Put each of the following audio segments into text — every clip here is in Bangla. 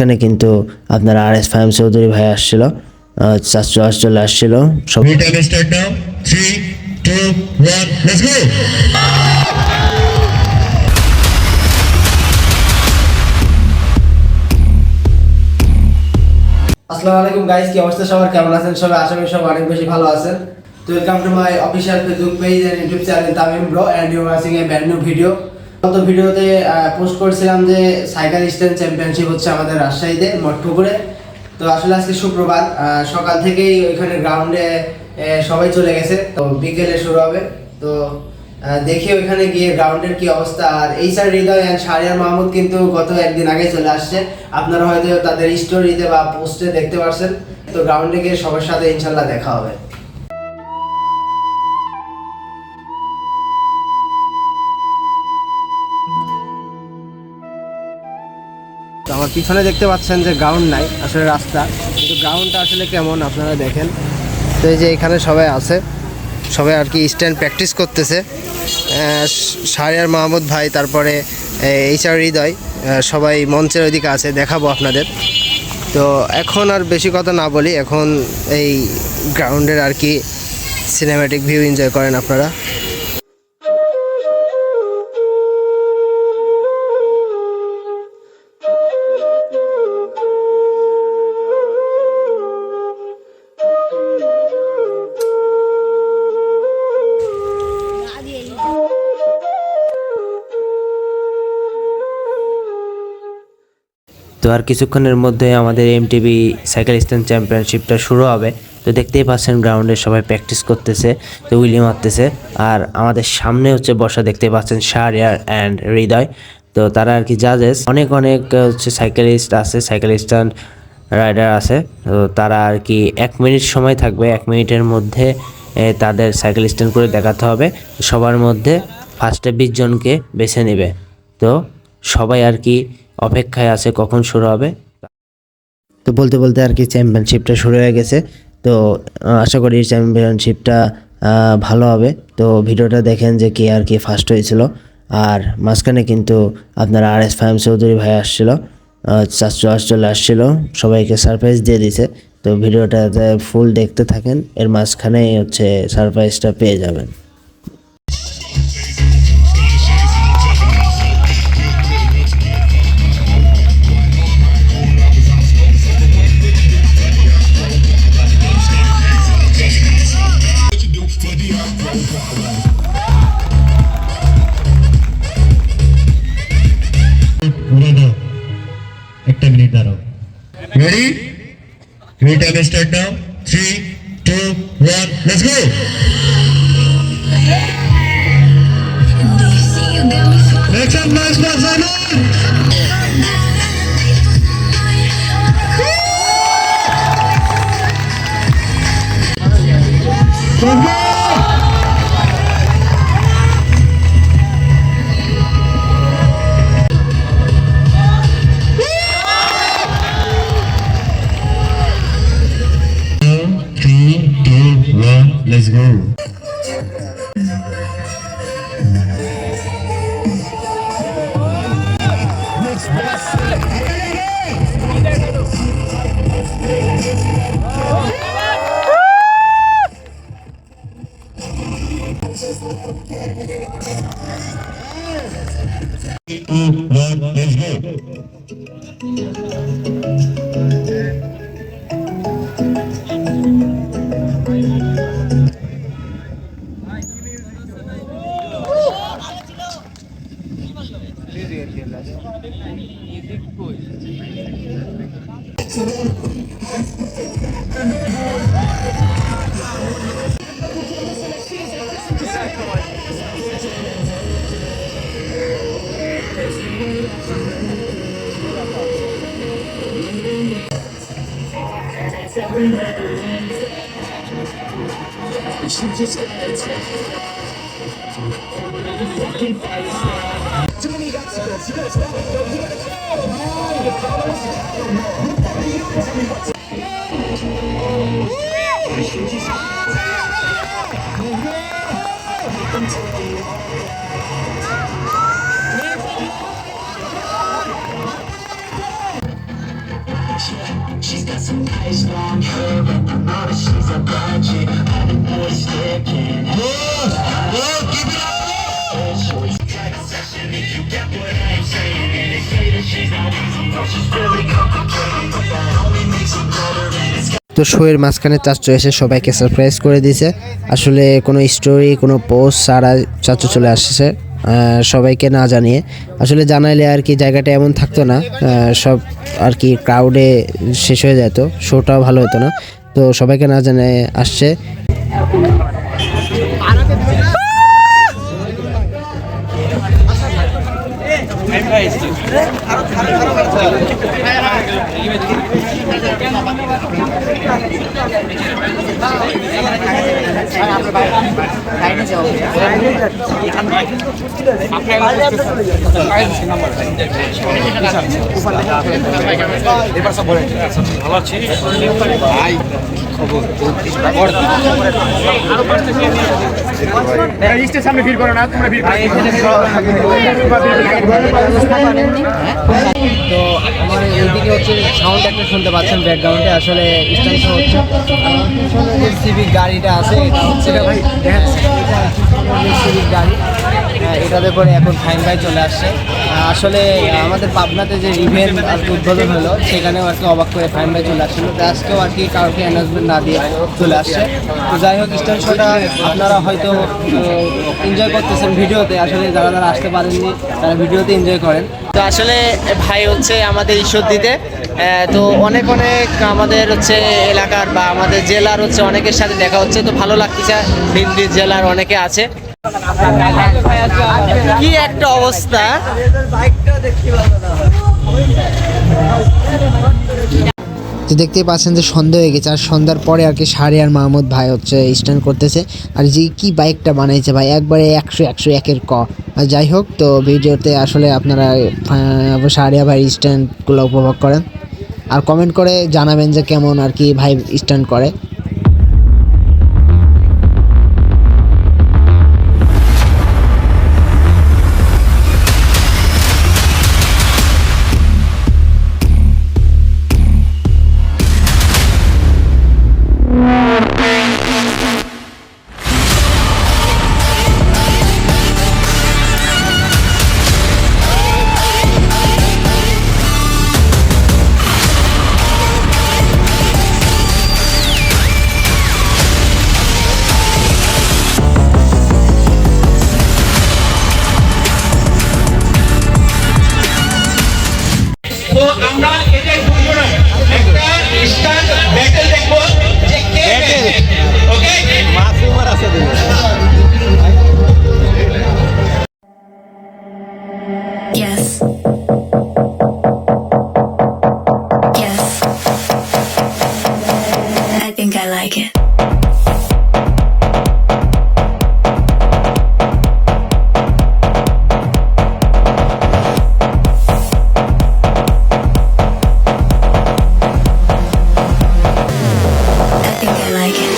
এখানে কিন্তু আপনার RS ফাহিম চৌধুরী ভাই আসছিল, চলে আসছিল সব। আসসালামু আলাইকুম গাইস, কি অবস্থা সবার? কেমন আছেন সবাই? আশা করি সবাই অনেক বেশি ভালো আছেন। তো welcome to my official Facebook page and YouTube channel Tamim bro and you are watching a brand new video. গত ভিডিওতে পোস্ট করেছিলাম যে সাইকেল স্ট্যান্ড চ্যাম্পিয়নশিপ হচ্ছে আমাদের রাজশাহীতে মঠপুকুরে। তো আসলে আজকে শুক্রবার সকাল থেকেই ওইখানে গ্রাউন্ডে সবাই চলে গেছে, তো বিকেলে শুরু হবে। তো দেখি ওইখানে গিয়ে গ্রাউন্ডের কি অবস্থা। আর এইচআর হৃদয় অ্যান্ড শাহরিয়ার মাহমুদ কিন্তু গত একদিন আগে চলে আসছে, আপনারা হয়তো তাদের স্টোরিতে বা পোস্টে দেখতে পারছেন। তো গ্রাউন্ডে গিয়ে সবার সাথে ইনশাল্লাহ দেখা হবে। তো আমার পিছনে দেখতে পাচ্ছেন যে গ্রাউন্ড নাই, আসলে রাস্তা, কিন্তু গ্রাউন্ডটা আসলে কেমন আপনারা দেখেন। তো এই যে এখানে সবাই আছে, সবাই আর কি স্ট্যান্ড প্র্যাকটিস করতেছে। শাহরিয়ার মাহমুদ ভাই, তারপরে এইচআর হৃদয়, সবাই মঞ্চের ওইদিকে আছে, দেখাবো আপনাদের। তো এখন আর বেশি কথা না বলি, এখন এই গ্রাউন্ডের আর কি সিনেম্যাটিক ভিউ এনজয় করেন আপনারা। তো আর কিছুক্ষণের মধ্যে আমাদের এমটিবি সাইকেল স্ট্যান্ড চ্যাম্পিয়নশিপটা শুরু হবে। তো দেখতেই পাচ্ছেন গ্রাউন্ডে সবাই প্র্যাকটিস করতেছে, তো উইলি মারতেছে। আর আমাদের সামনে হচ্ছে বসা, দেখতে পাচ্ছেন শাহরিয়ার অ্যান্ড হৃদয়। তো তারা আর কি জাজেস, অনেক হচ্ছে সাইকেলিস্ট আছে, সাইকেল স্ট্যান্ড রাইডার আছে। তো তারা আর কি 1 মিনিট সময় থাকবে, 1 মিনিটের মধ্যে তাদের সাইকেল স্ট্যান্ড করে দেখাতে হবে। সবার মধ্যে ফার্স্টে 20 জনকে বেছে নেবে। তো সবাই আর কি অপেক্ষায় আছে কখন শুরু হবে। তো বলতে বলতে আর কি চ্যাম্পিয়নশিপটা শুরু হয়ে গেছে। তো আশা করি চ্যাম্পিয়নশিপটা ভালো হবে। তো ভিডিওটা দেখেন যে কে আর কি ফার্স্ট হয়েছিল। আর মাঝখানে কিন্তু আপনার RS ফাহিম চৌধুরী ভাই আসছিল, চলে আসছিল, সবাইকে সারপ্রাইজ দিয়ে দিছে। তো ভিডিওটাতে ফুল দেখতে থাকেন, এর মাঝখানে হচ্ছে সারপ্রাইজটা পেয়ে যাবেন। একটা মিনিট দাঁড়াও। Ready? Time start now. 3 2 1 let's go. Make some noise for Simon. Let's go. Let's go. Let's go. She's got some nice long hair and I know that she's a budget. All the boys stare, can't help it. Keep it up. If you get what I'm saying, and they say that she's not easy, no, she's really complicated, but that only makes it better, and it's তো শোয়ের মাঝখানে চাচু এসে সবাইকে সারপ্রাইজ করে দিয়েছে। আসলে কোনো স্টোরি কোনো পোস্ট ছাড়া চাচু চলে আসছে সবাইকে না জানিয়ে। আসলে জানাইলে আর কি জায়গাটা এমন থাকতো না, সব আর কি ক্রাউডে শেষ হয়ে যেত, শোটাও ভালো হতো না। তো সবাইকে না জানিয়ে আসছে। সামনে ভিড় করো না, তোমরা ভিড় করো। তো আমার এইদিকে হচ্ছে সাউন্ড একটা শুনতে পাচ্ছেন ব্যাকগ্রাউন্ডে, আসলে স্ট্যান্ড হচ্ছে সিভিক গাড়িটা আছে, এটা হচ্ছে সিভিক গাড়ি, এটাতে করে এখন ফাইন ভাই চলে আসছে। আসলে আমাদের পাবনাতে যে ইভেন্ট আর কি উদ্বোধন হলো সেখানেও আর কি অবাক করে ফাইন ভাই চলে আসছিল, তো আজকেও আর কি কাউকে অ্যানাউন্সমেন্ট না দিয়ে চলে আসছে। তো যাই হোক, স্ট্যান্ড শোটা আপনারা হয়তো এনজয় করতেছেন ভিডিওতে, আসলে যারা যারা আসতে পারেননি তারা ভিডিওতে এনজয় করেন। তো আসলে ভাই হচ্ছে আমাদের ঈশ্বরদীতে, তো অনেক অনেক আমাদের হচ্ছে এলাকার বা আমাদের জেলার হচ্ছে অনেকের সাথে দেখা হচ্ছে, তো ভালো লাগতেছে। হিন্দি জেলার অনেকে আছে, কি একটা অবস্থা। তো দেখতেই পাচ্ছেন যে সন্ধ্যা হয়ে গেছে, আর সন্ধ্যার পরে আর কি শাহরিয়ার মাহমুদ ভাই হচ্ছে স্ট্যান্ড করতেছে। আর যে কি বাইকটা বানাইছে ভাই, একবারে 100 একের ক। আর যাই হোক, তো ভিডিওতে আসলে আপনারা শাহরিয়া ভাই স্ট্যান্ডগুলো উপভোগ করেন, আর কমেন্ট করে জানাবেন যে কেমন আর কি ভাই স্ট্যান্ড করে। তো আমরা এটাই বলবো না, একটা স্টান্ট ব্যাটল দেখবো যে কে ওকে মাসুমার আছে Yes. Yes. I think I like it. I think I like it.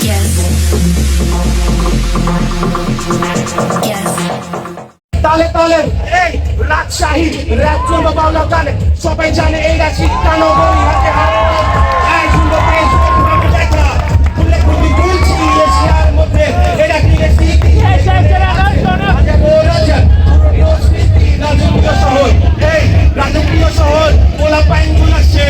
Yes. Yes. তালে তালে এই রাজশাহী রাজ্য বাংলা গানে সবাই জানে এই রাশি কানো বই হাতে হাতে এই সুন্দর দেশ দেখা ফুলে ফুলি তুলছি এশিয়ার মধ্যে এটা কি রে স্মৃতি আগে বলেছেন পুরো স্মৃতি রাজকীয় শহর, এই রাজকীয় শহর পোলা পাইন গুলাছে।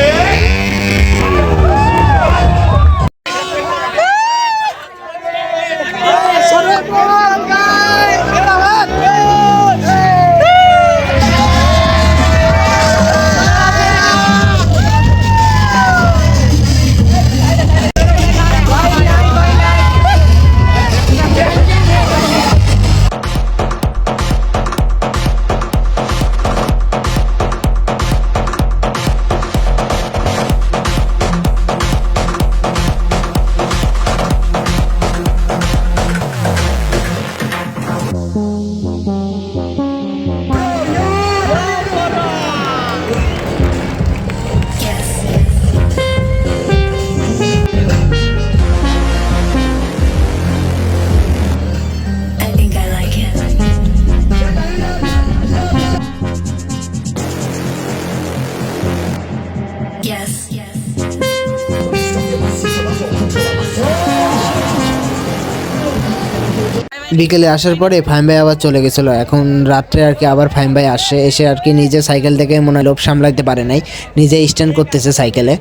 বিকেলে আসার পরে ফাহিম ভাই আবার চলে গেছিলো। এখন রাত্রে আর কি আবার ফাহিম ভাই আসে, এসে আর কি নিজে সাইকেল থেকে মনে হয় লোভ সামলাইতে পারে নাই, নিজে স্ট্যান্ড করতেছে সাইকেলে।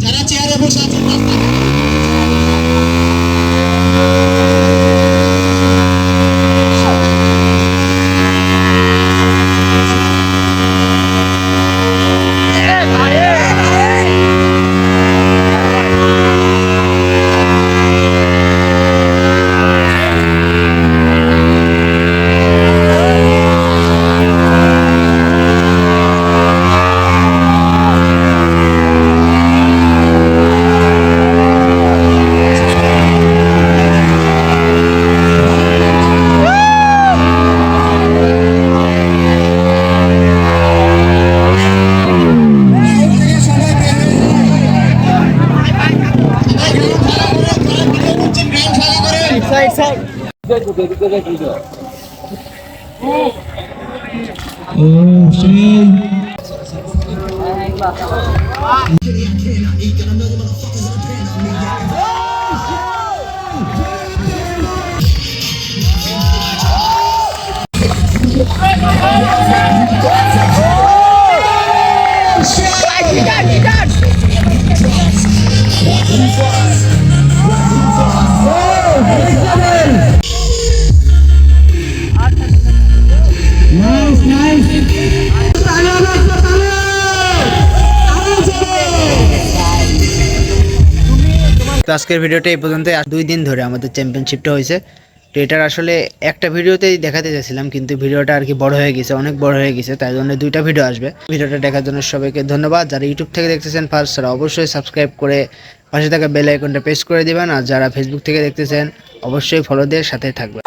যারা চেয়ারে বসে আছেন তো আজকের ভিডিওটা এই পর্যন্ত। 2 দিন ধরে আমাদের চ্যাম্পিয়নশিপটা হয়েছে। তো এটার আসলে একটা ভিডিওতেই দেখাতে চাইছিলাম, কিন্তু ভিডিওটা আর কি বড় হয়ে গেছে, অনেক বড় হয়ে গেছে, তাই জন্য 2টা ভিডিও আসবে। ভিডিওটা দেখার জন্য সবাইকে ধন্যবাদ। যারা ইউটিউব থেকে দেখতেছেন ফার্স্ট, তারা অবশ্যই সাবস্ক্রাইব করে পাশে থাকা বেল আইকনটা প্রেস করে দিবেন, আর যারা ফেসবুক থেকে দেখতেছেন অবশ্যই ফলো দিয়ে সাথে থাকবেন।